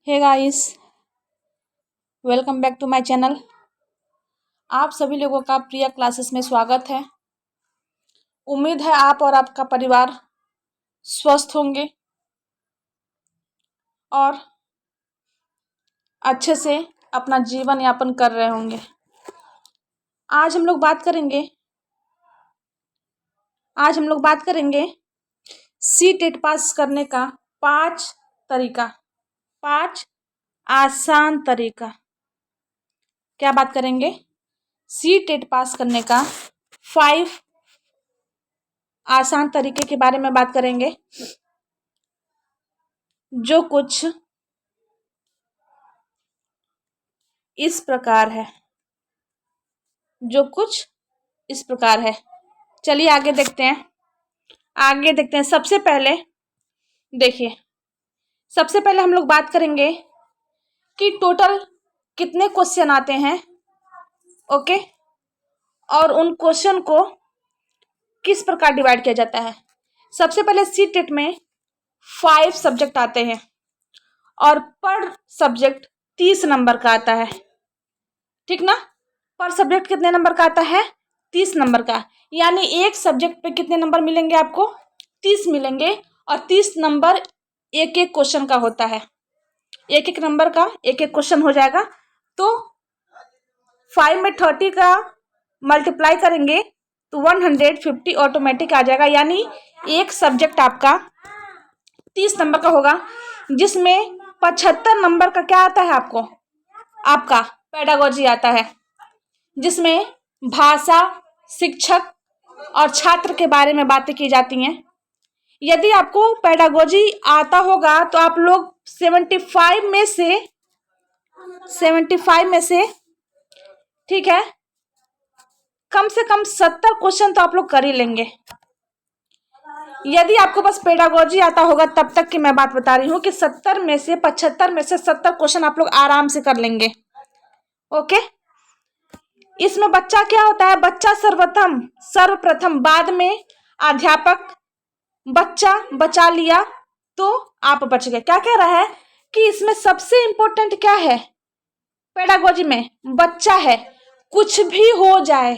Hey guys, welcome back to my channel. आप सभी लोगों का प्रिया क्लासेस में स्वागत है। उम्मीद है आप और आपका परिवार स्वस्थ होंगे और अच्छे से अपना जीवन यापन कर रहे होंगे। आज हम लोग बात करेंगे सीटेट पास करने का 5 आसान तरीका। क्या बात करेंगे? सीटेट पास करने का 5 आसान तरीके के बारे में बात करेंगे, जो कुछ इस प्रकार है। चलिए आगे देखते हैं। सबसे पहले हम लोग बात करेंगे कि टोटल कितने क्वेश्चन आते हैं, ओके, और उन क्वेश्चन को किस प्रकार डिवाइड किया जाता है। सबसे पहले सीटेट में 5 सब्जेक्ट आते हैं और पर सब्जेक्ट 30 नंबर का आता है, ठीक ना। पर सब्जेक्ट कितने नंबर का आता है? 30 नंबर का। यानी एक सब्जेक्ट पे कितने नंबर मिलेंगे आपको? 30 मिलेंगे। और 30 नंबर एक एक क्वेश्चन का होता है। एक एक नंबर का एक एक क्वेश्चन हो जाएगा। तो 5 में 30 का मल्टीप्लाई करेंगे तो 150 ऑटोमेटिक आ जाएगा। यानी एक सब्जेक्ट आपका 30 नंबर का होगा, जिसमें 75 नंबर का क्या आता है आपका पेडागोजी आता है, जिसमें भाषा, शिक्षक और छात्र के बारे में बातें की जाती हैं। यदि आपको पेडागोजी आता होगा तो आप लोग 75 में से ठीक है, कम से कम 70 क्वेश्चन तो आप लोग कर ही लेंगे। यदि आपको बस पेडागोजी आता होगा, तब तक की मैं बात बता रही हूँ कि 75 में से 70 क्वेश्चन आप लोग आराम से कर लेंगे, ओके। इसमें बच्चा क्या होता है? बच्चा सर्वप्रथम, बाद में अध्यापक। बच्चा बचा लिया तो आप बच गए। क्या कह रहा है कि इसमें सबसे इंपॉर्टेंट क्या है पेडागोजी में? बच्चा है। कुछ भी हो जाए,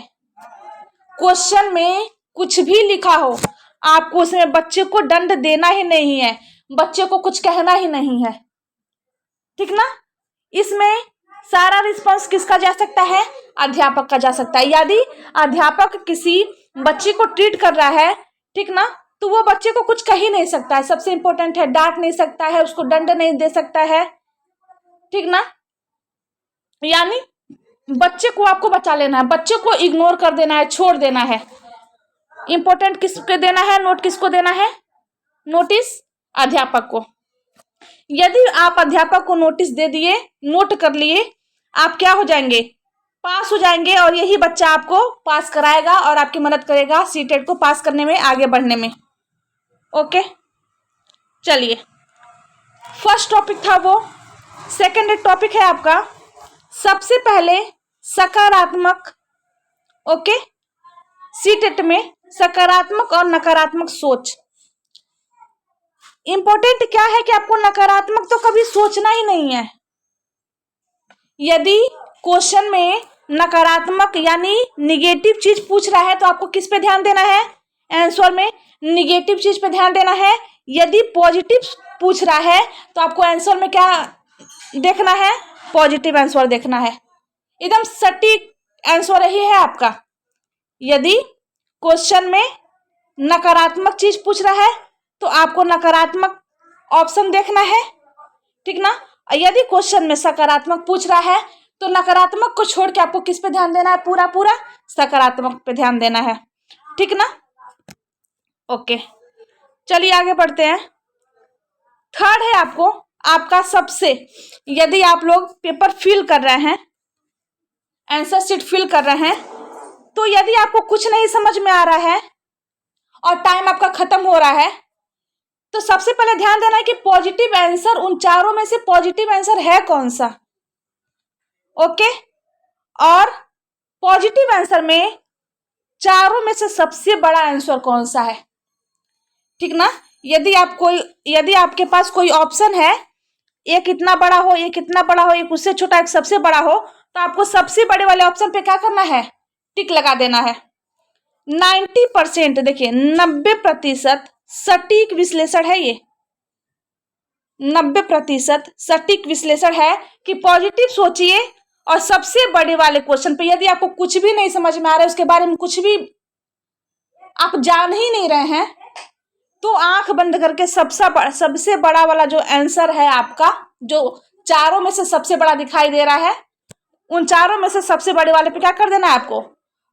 क्वेश्चन में कुछ भी लिखा हो, आपको उसमें बच्चे को दंड देना ही नहीं है, बच्चे को कुछ कहना ही नहीं है, ठीक ना। इसमें सारा रिस्पांस किसका जा सकता है? अध्यापक का जा सकता है। यदि अध्यापक किसी बच्चे को ट्रीट कर रहा है, ठीक ना, तो वो बच्चे को कुछ कह ही नहीं सकता है। सबसे इंपॉर्टेंट है, डांट नहीं सकता है, उसको दंड नहीं दे सकता है, ठीक ना। यानी बच्चे को आपको बचा लेना है, बच्चे को इग्नोर कर देना है, छोड़ देना है। इंपॉर्टेंट किसको देना है? नोट किसको देना है? नोटिस अध्यापक को। यदि आप अध्यापक को नोटिस दे दिए, नोट कर लिए, आप क्या हो जाएंगे? पास हो जाएंगे। और यही बच्चा आपको पास कराएगा और आपकी मदद करेगा सीटेट को पास करने में, आगे बढ़ने में, ओके। चलिए, फर्स्ट टॉपिक था वो। सेकंड टॉपिक है आपका सबसे पहले सकारात्मक, ओके। सीटेट में सकारात्मक और नकारात्मक सोच। इंपॉर्टेंट क्या है कि आपको नकारात्मक तो कभी सोचना ही नहीं है। यदि क्वेश्चन में नकारात्मक यानी निगेटिव चीज पूछ रहा है तो आपको किस पे ध्यान देना है? आंसर में निगेटिव चीज पे ध्यान देना है। यदि पॉजिटिव पूछ रहा है तो आपको आंसर में क्या देखना है? पॉजिटिव आंसर देखना है। एकदम सटीक आंसर यही है आपका। यदि क्वेश्चन में नकारात्मक चीज पूछ रहा है तो आपको नकारात्मक ऑप्शन देखना है, ठीक ना। यदि क्वेश्चन में सकारात्मक पूछ रहा है तो नकारात्मक को छोड़ के आपको किस पे ध्यान देना है? पूरा सकारात्मक पे ध्यान देना है, ठीक ना, ओके। चलिए आगे बढ़ते हैं। थर्ड है आपका सबसे, यदि आप लोग पेपर फिल कर रहे हैं, आंसर शीट फिल कर रहे हैं, तो यदि आपको कुछ नहीं समझ में आ रहा है और टाइम आपका खत्म हो रहा है, तो सबसे पहले ध्यान देना है कि पॉजिटिव आंसर, उन चारों में से पॉजिटिव आंसर है कौन सा, ओके। और पॉजिटिव आंसर में चारों में से सबसे बड़ा आंसर कौन सा है, ठीक ना। यदि आपके पास कोई ऑप्शन है एक इतना बड़ा हो, एक इतना बड़ा हो, एक उससे छोटा, एक सबसे बड़ा हो, तो आपको सबसे बड़े वाले ऑप्शन पे क्या करना है, टिक लगा देना है। 90%, देखिए 90% सटीक विश्लेषण है ये, 90% सटीक विश्लेषण है कि पॉजिटिव सोचिए और सबसे बड़े वाले क्वेश्चन पे यदि आपको कुछ भी नहीं समझ में आ रहा है, उसके बारे में कुछ भी आप जान ही नहीं रहे हैं, तो आंख बंद करके सबसे बड़ा वाला जो आंसर है आपका, जो चारों में से सबसे बड़ा दिखाई दे रहा है, उन चारों में से सबसे बड़े वाले पे क्या कर देना है, आपको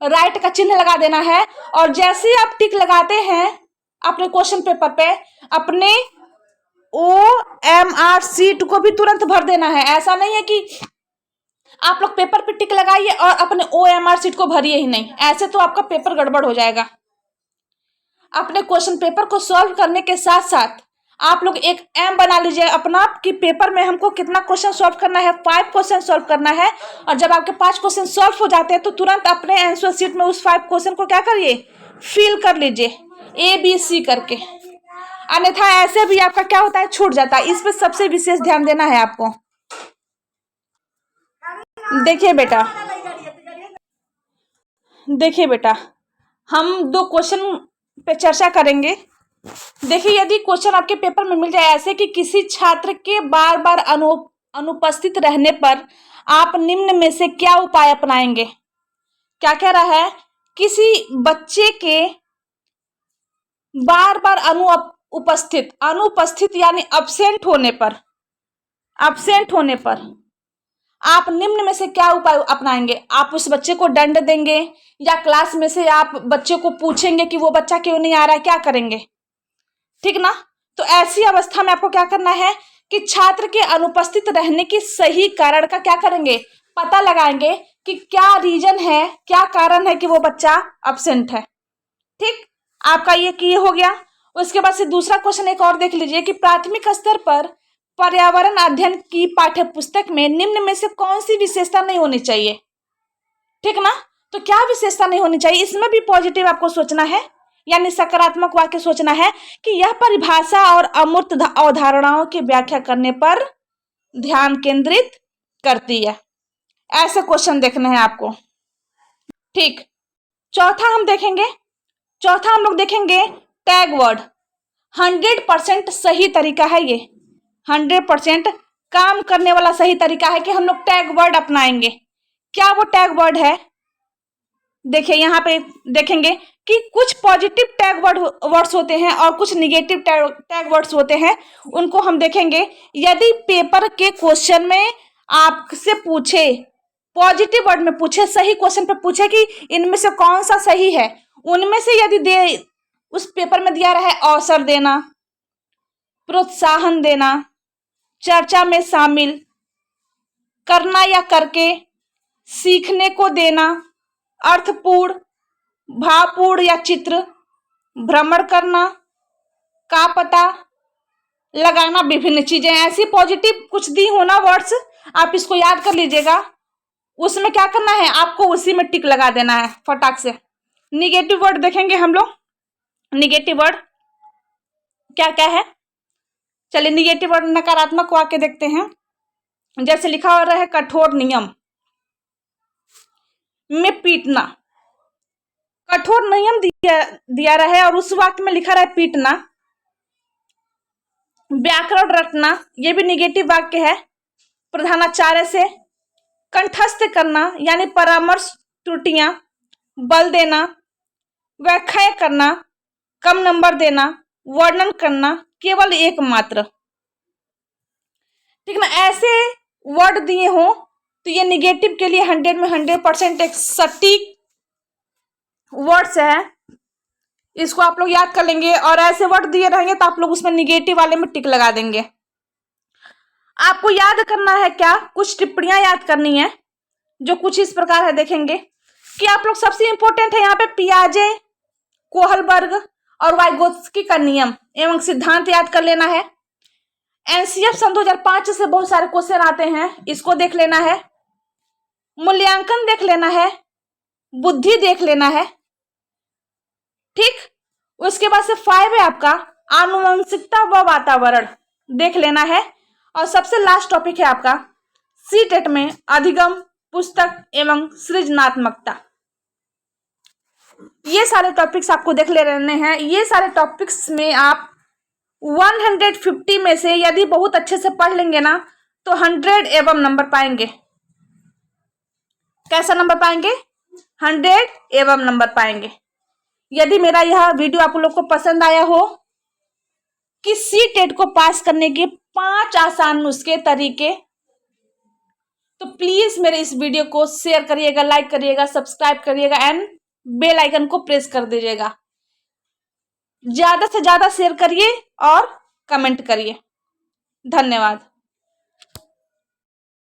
राइट का चिन्ह लगा देना है। और जैसे ही आप टिक लगाते हैं अपने क्वेश्चन पेपर पे, अपने OMR सीट को भी तुरंत भर देना है। ऐसा नहीं है कि आप लोग पेपर पे टिक लगाइए और अपने OMR सीट को भरिए ही नहीं, ऐसे तो आपका पेपर गड़बड़ हो जाएगा। अपने क्वेश्चन पेपर को सॉल्व करने के साथ साथ आप लोग एक एम बना लीजिए अपना कि पेपर में हमको कितना क्वेश्चन सॉल्व करना है, 5 क्वेश्चन सॉल्व करना है। और जब आपके 5 क्वेश्चन सॉल्व हो जाते हैं तो तुरंत अपने आंसर शीट में उस 5 क्वेश्चन को क्या करिए, फिल कर लीजिए ABC करके, अन्यथा ऐसे भी आपका क्या होता है, छूट जाता है। इस पर सबसे विशेष ध्यान देना है आपको। देखिए बेटा, हम 2 क्वेश्चन पे चर्चा करेंगे। देखिए, यदि क्वेश्चन आपके पेपर में मिल जाए ऐसे कि किसी छात्र के बार बार अनुपस्थित रहने पर आप निम्न में से क्या उपाय अपनाएंगे। क्या कह रहा है, किसी बच्चे के बार बार अनुपस्थित यानी अब्सेंट होने पर आप निम्न में से क्या उपाय अपनाएंगे। आप उस बच्चे को दंड देंगे या क्लास में से आप बच्चे को पूछेंगे कि वो बच्चा क्यों नहीं आ रहा है, क्या करेंगे, ठीक ना। तो ऐसी अवस्था में आपको क्या करना है कि छात्र के अनुपस्थित रहने की सही कारण का क्या करेंगे, पता लगाएंगे कि क्या रीजन है, क्या कारण है कि वो बच्चा अब्सेंट है। ठीक, आपका ये हो गया। उसके बाद से दूसरा क्वेश्चन एक और देख लीजिए कि प्राथमिक स्तर पर पर्यावरण अध्ययन की पाठ्य पुस्तक में निम्न में से कौन सी विशेषता नहीं होनी चाहिए, ठीक ना। तो क्या विशेषता नहीं होनी चाहिए, इसमें भी पॉजिटिव आपको सोचना है, यानी सकारात्मक वाक्य सोचना है कि यह परिभाषा और अमूर्त अवधारणाओं की व्याख्या करने पर ध्यान केंद्रित करती है। ऐसे क्वेश्चन देखने हैं आपको। ठीक, चौथा हम लोग देखेंगे टैग वर्ड। 100% सही तरीका है ये, 100% काम करने वाला सही तरीका है कि हम लोग टैग वर्ड अपनाएंगे। क्या वो टैग वर्ड है, देखिए यहाँ पे देखेंगे कि कुछ पॉजिटिव टैग वर्ड्स होते हैं और कुछ निगेटिव टैग वर्ड्स होते हैं, उनको हम देखेंगे। यदि पेपर के क्वेश्चन में आपसे पूछे, पॉजिटिव वर्ड में पूछे, सही क्वेश्चन पे पूछे कि इनमें से कौन सा सही है, उनमें से यदि उस पेपर में दिया रहा है अवसर देना, प्रोत्साहन देना, चर्चा में शामिल करना या करके, सीखने को देना, अर्थपूर्ण, भावपूर्ण या चित्र, भ्रमण करना, का पता लगाना, विभिन्न चीजें, ऐसी पॉजिटिव कुछ दी हो ना वर्ड्स, आप इसको याद कर लीजिएगा। उसमें क्या करना है, आपको उसी में टिक लगा देना है फटाक से। निगेटिव वर्ड देखेंगे हम लोग, निगेटिव वर्ड क्या क्या है। चलिए निगेटिव वर्ड नकारात्मक वाक्य देखते हैं। जैसे लिखा हो रहा है कठोर नियम में पीटना, कठोर नियम दिया रहा है और उस वाक्य में लिखा रहा है पीटना। व्याकरण रटना, ये भी निगेटिव वाक्य है। प्रधानाचार्य से कंठस्थ करना यानी परामर्श त्रुटियां, बल देना, व्याख्या करना, कम नंबर देना, वर्णन करना, केवल एक मात्र, ठीक ना। ऐसे वर्ड दिए हो तो ये निगेटिव के लिए 100 में 100% एक सटीक वर्ड्स है, इसको आप लोग याद कर लेंगे। और ऐसे वर्ड दिए रहेंगे तो आप लोग उसमें निगेटिव वाले में टिक लगा देंगे। आपको याद करना है क्या, कुछ टिप्पणियां याद करनी है जो कुछ इस प्रकार है। देखेंगे कि आप लोग सबसे इंपॉर्टेंट है यहाँ पे पियाजे, कोहलबर्ग और वाइगोत्स्की का नियम एवं सिद्धांत याद कर लेना है। एनसीएफ सन 2005 से बहुत सारे क्वेश्चन आते हैं, इसको देख लेना है। मूल्यांकन देख लेना है, बुद्धि देख लेना है, ठीक। उसके बाद से 5 है आपका आनुवंशिकता व वातावरण देख लेना है। और सबसे लास्ट टॉपिक है आपका सी टेट में अधिगम, पुस्तक एवं सृजनात्मकता। ये सारे टॉपिक्स आपको देख ले रहने हैं। ये सारे टॉपिक्स में आप 150 में से यदि बहुत अच्छे से पढ़ लेंगे ना तो 100 एवं नंबर पाएंगे। कैसा नंबर पाएंगे? 100 एवं नंबर पाएंगे। यदि मेरा यह वीडियो आप लोग को पसंद आया हो कि सी टेट को पास करने के 5 आसान नुस्खे, तरीके, तो प्लीज मेरे इस वीडियो को शेयर करिएगा, लाइक करिएगा, सब्सक्राइब करिएगा एंड बेल आइकन को प्रेस कर दीजिएगा। ज्यादा से ज्यादा शेयर करिए और कमेंट करिए। धन्यवाद।